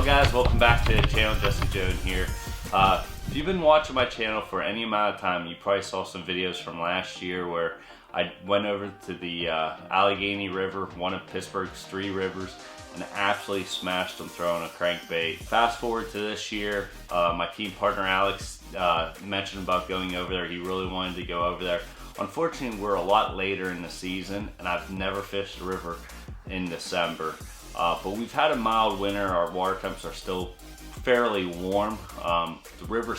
Hello guys, welcome back to the channel. Jesse Joan here. If you've been watching my channel for any amount of time, you probably saw some videos from last year where I went over to the Allegheny River, one of Pittsburgh's 3 rivers, and absolutely smashed them throwing a crankbait. Fast forward to this year, my team partner Alex mentioned about going over there. He really wanted to go over there. Unfortunately, we're a lot later in the season, and I've never fished the river in December. But we've had a mild winter. Our water temps are still fairly warm. The river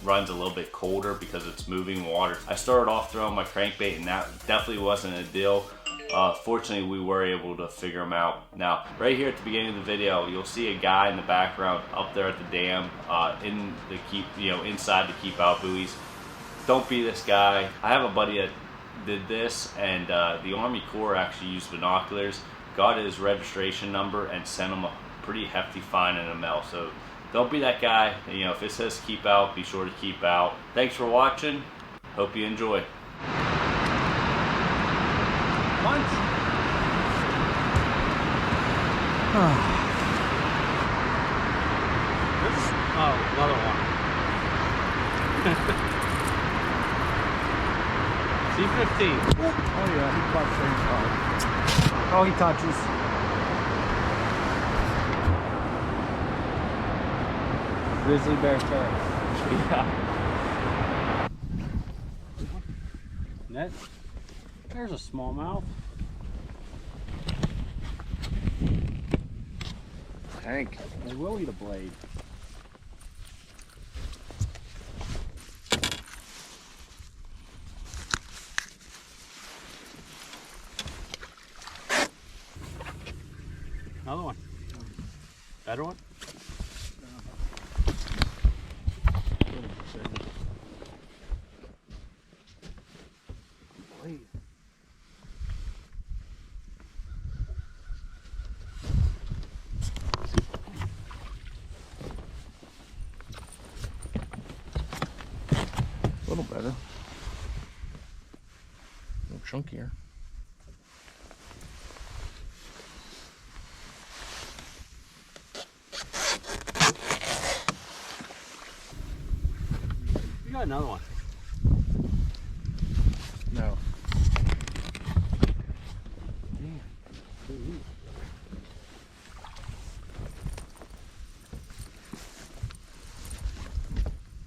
runs a little bit colder because it's moving water. I started off throwing my crankbait, and that definitely wasn't a deal. Fortunately, we were able to figure them out. Now, right here at the beginning of the video, you'll see a guy in the background up there at the dam, in the inside the keep out buoys. Don't be this guy. I have a buddy that did this, and the Army Corps actually used binoculars, got his registration number, and sent him a pretty hefty fine in the mail. So don't be that guy. If it says keep out, be sure to keep out. Thanks for watching. Hope you enjoy. Lunch. Another one. C15. Oh yeah, he caught same spot. Oh, he touches. Grizzly bear tail. Yeah. Net. There's a smallmouth. Tank. They will eat a blade. Another one. Better one? Blade. A little better. A little chunkier. You got another one. No.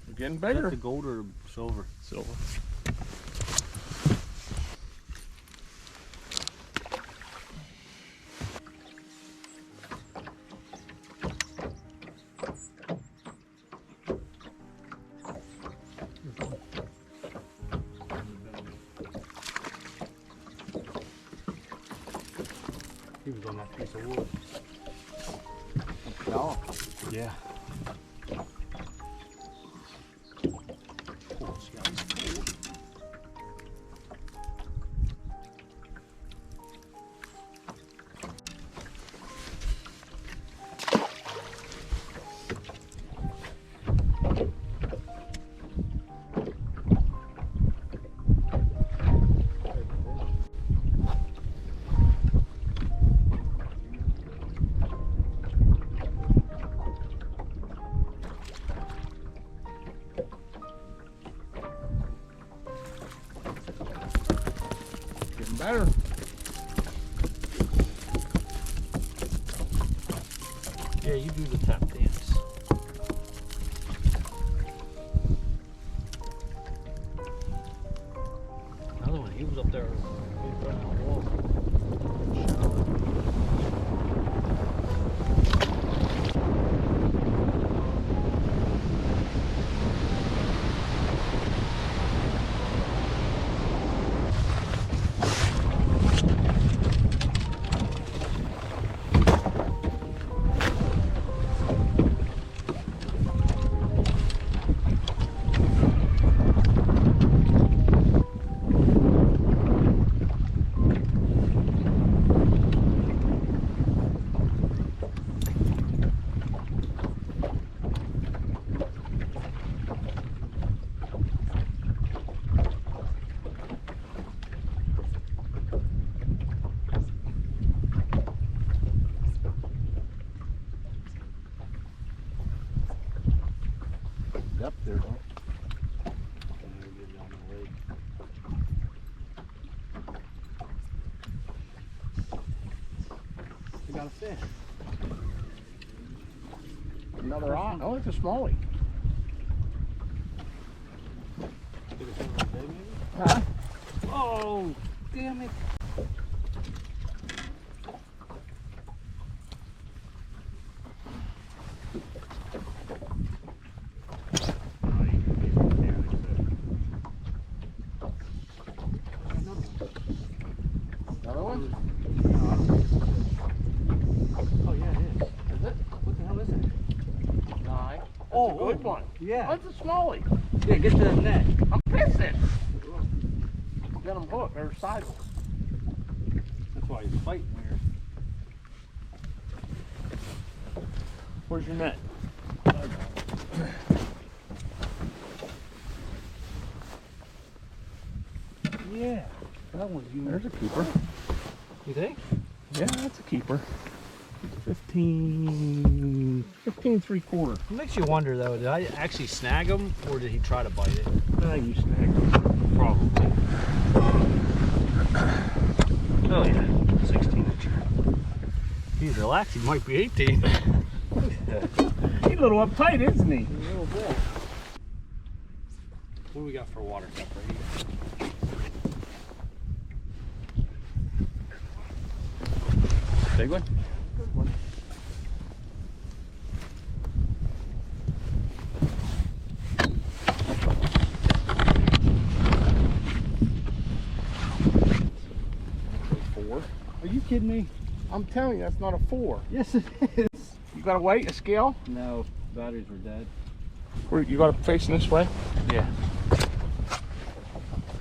You're getting Is bigger. that the gold or silver? Silver. He was on that piece of wood. No. Yeah. Getting better. Yeah, you do the tap dance. Another one. He was up there. He was running on the wall. depth there, though. You got a fish. Another eye. Oh, it's a smallie. Huh? Oh, damn it. Another one? Oh, yeah, it is. Is it? What the hell is it? Nine. Oh, That's a good one. Yeah. That's a smallie. Yeah, get to the net. I'm pissing. Got them hooked. They're sideways. That's why he's fighting weird. Where's your net? Yeah. That one's you. There's a keeper. You think? Yeah, that's a keeper. 15 3/4. It makes you wonder though, did I actually snag him or did he try to bite it? You snagged him. Probably. Oh yeah, 16 inch. He's relaxed, he might be 18. He's a little uptight, isn't he? A little bit. What do we got for a water cup right here? Big one? Good one. Four. Are you kidding me? I'm telling you, that's not a 4. Yes it is. You got a weight, a scale? No, batteries were dead. Where, you got it facing this way? Yeah.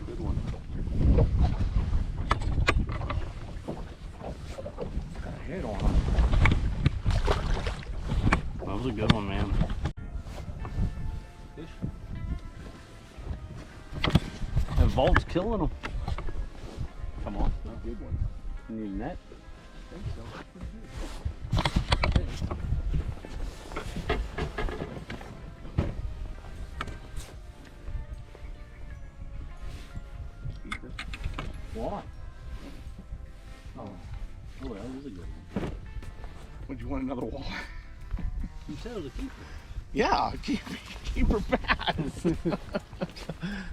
Good one. Got a head on him. That was a good one, man. Fish. That vault's killing them. Come on. Not a good one. You need a net? I think so. Why? Oh, that was a good one. Would you want another walleye? You said it was a keeper. Yeah, keeper bass.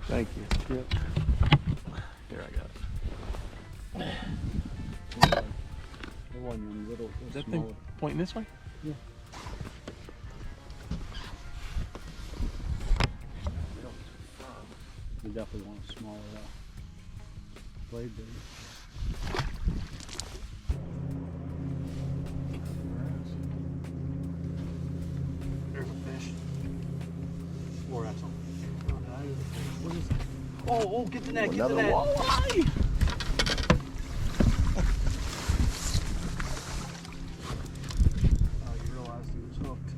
Thank you. Yep. Here, I got it. The one little. Is that thing pointing this way? Yeah. We definitely want a smaller blade bait. There's a fish. Or that's all. What is it? Oh, get the net, get the Another net. walleye. Oh, you realized he was hooked.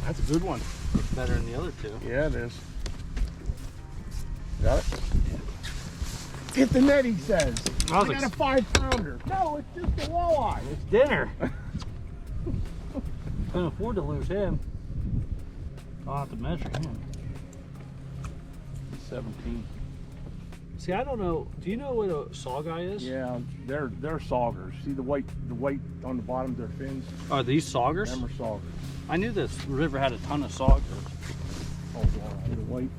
That's a good one. It's better than the other two. Yeah, it is. Got it? Hit the net, he says. I was I got a 5-pounder. No, it's just a walleye. It's dinner. Couldn't afford to lose him. I'll have to measure him. 17. See, I don't know. Do you know what a saw guy is? Yeah, they're saugers. See the white on the bottom of their fins? Are these saugers? Them are saugers. I knew this river had a ton of saugers. Oh, wow. See the white?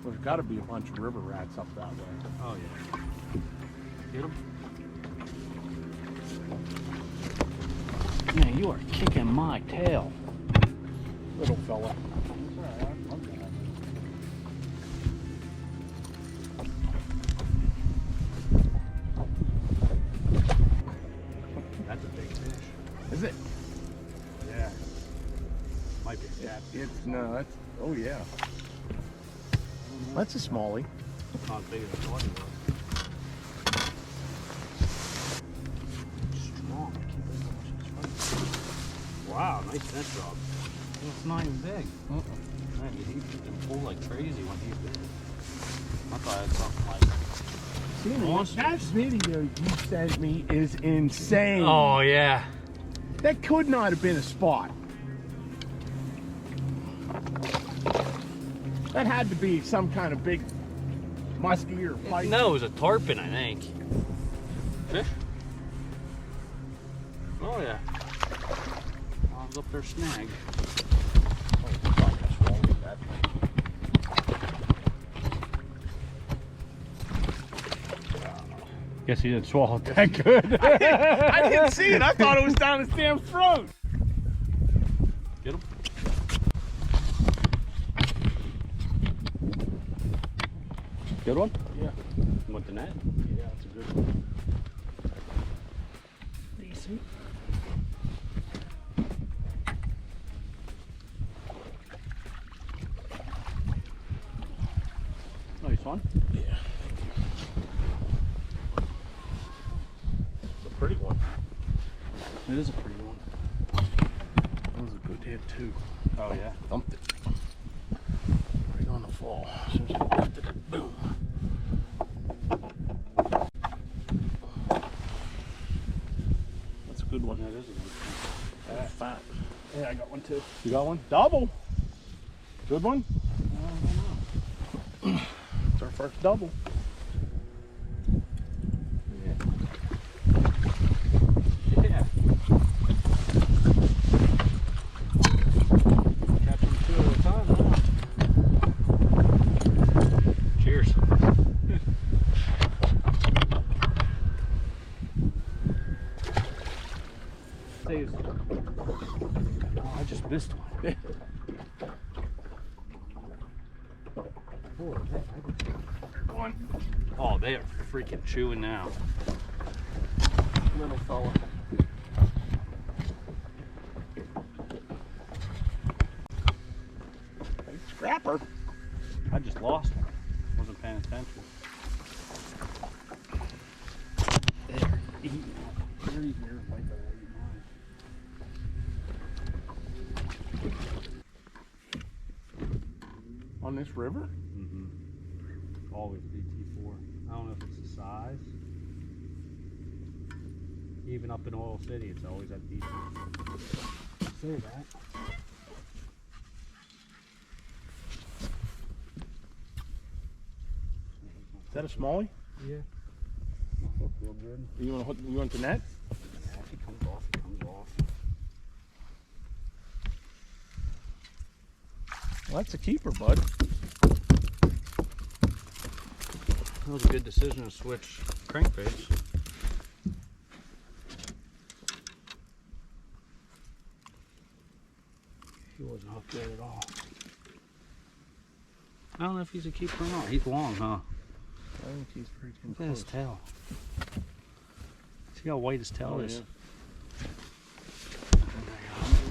Well, there's got to be a bunch of river rats up that way. Oh yeah. Get him. Man, you are kicking my tail. Little fella. That's a big fish. Is it? Yeah. Might be a cat. It's no. That's oh yeah. That's a smallie. Not as big as I thought he was. Strong. I can't believe how much it's fighting. Wow, nice net drop. It's not even big. Man, he can pull like crazy when he's big. I thought I had something like. That video you sent me is insane. Oh yeah. That could not have been a spot. That had to be some kind of big muskie or pike. No, it was a tarpon, I think. Fish? Oh yeah. I was up there snagged. Guess he didn't swallow it that good. I didn't see it. I thought it was down his damn throat. Get him. Good one? Yeah. You want the net? Yeah, that's a good one. Decent. Nice one. Yeah. It's a pretty one. It is a pretty one. That was a good hit too. Oh yeah. Thumped it. Right on the fall. As soon as I lifted it, boom. That's a good one. That is a good one. That's fat. Yeah, I got one too. You got one? Double. Good one. I don't know. It's our first double. Yeah. Catch them 2 at a time, huh? Cheers. Saves. Oh, I just missed one. One Oh, they are freaking chewing now. little fella. Big scrapper. I just lost one. Wasn't paying attention. There. Eating. Dirty here. Like that will eat mine. On this river? Mm-hmm. Always DT4. I don't know if it's the size. Even up in Oil City, it's always at DT4. Say that. Is that a smallie? Yeah. Hook real good. You want to hook? You want the net? Yeah, if he comes off, he comes off. Well, that's a keeper, bud. That was a good decision to switch crankbaits. He wasn't hooked good at all. I don't know if he's a keeper or not. He's long, huh? I think he's pretty Look at his tail. See how white his tail is? Yeah.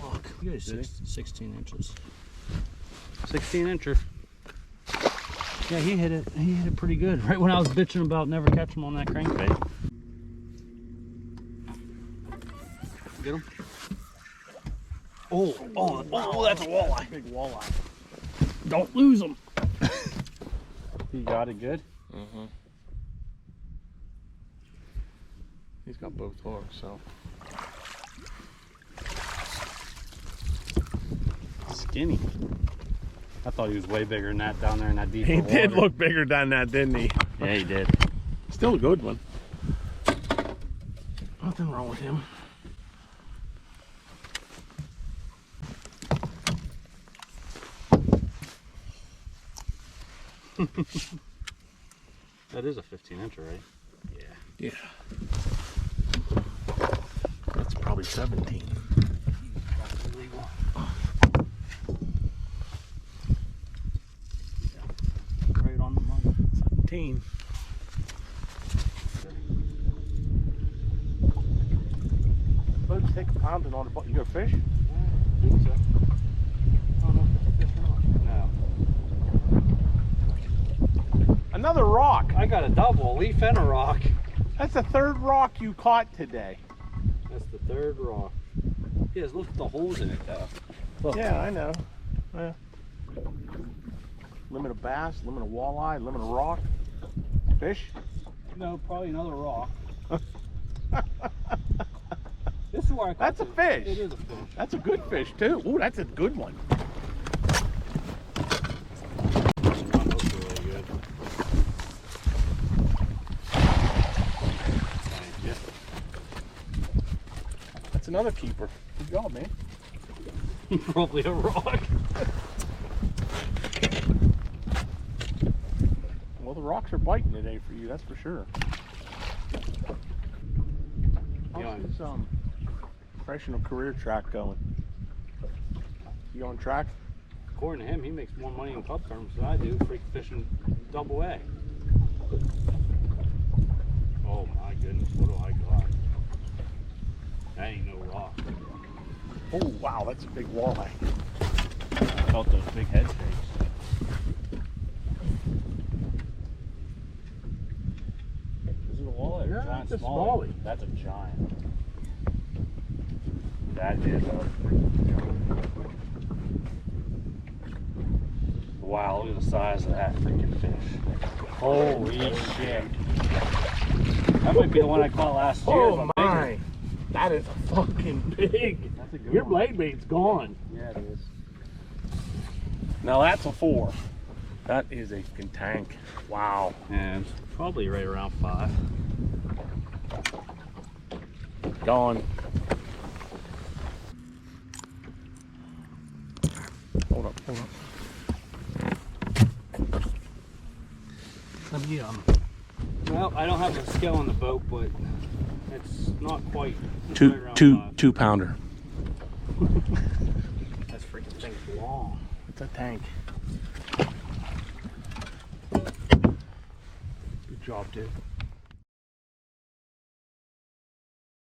Look, look at his 16 inches. 16 incher. Yeah, he hit it. He hit it pretty good. Right when I was bitching about never catching him on that crankbait. Get him. Oh, that's a walleye. Big walleye. Don't lose him. He got it good. Mm-hmm. He's got both hooks, so. Skinny. I thought he was way bigger than that down there in that deep He water. did look bigger than that, didn't he? Yeah, he did. Still a good one. Nothing wrong with him. That is a 15 incher, right? Yeah. Yeah. That's probably 17. Right on the money. 17. Let's take a pounding on the boat. You got a fish? I think so. I don't know if it's a fish or not. No. Another rock. I got a double, a leaf and a rock. That's the third rock you caught today. That's the third rock. Yes, look at the holes in it though. Look. Yeah, I know. Yeah. Limit of bass, limit of walleye, limit of rock. Fish? No, probably another rock. This is where I caught That's a fish. It is a fish. That's a good fish too. Ooh, that's a good one. That's another keeper. Good job, man. Probably a rock. Well, the rocks are biting today for you, that's for sure. How's his professional career track going? You on track? According to him, he makes more money in cup terms than I do freak fishing double A. Oh my goodness, what do I got? That ain't no rock. Oh wow, that's a big walleye. I felt those big head shakes. Is it a walleye or a giant that's a smallie? smallie. That's a giant. That is a freaking giant. Wow, look at the size of that freaking fish. Holy shit. That might be the one I caught last year. Oh my! That is a fucking big. That's a good Your one. blade bait's gone. Yeah, it is. Now that's a 4. That is a fucking tank. Wow. And it's probably right around 5. Gone. Hold up, hold up. Well, I don't have a scale on the boat, but it's not quite. It's Two, right around two, 5. 2 pounder. That's freaking thing's long. It's a tank. Good job, dude.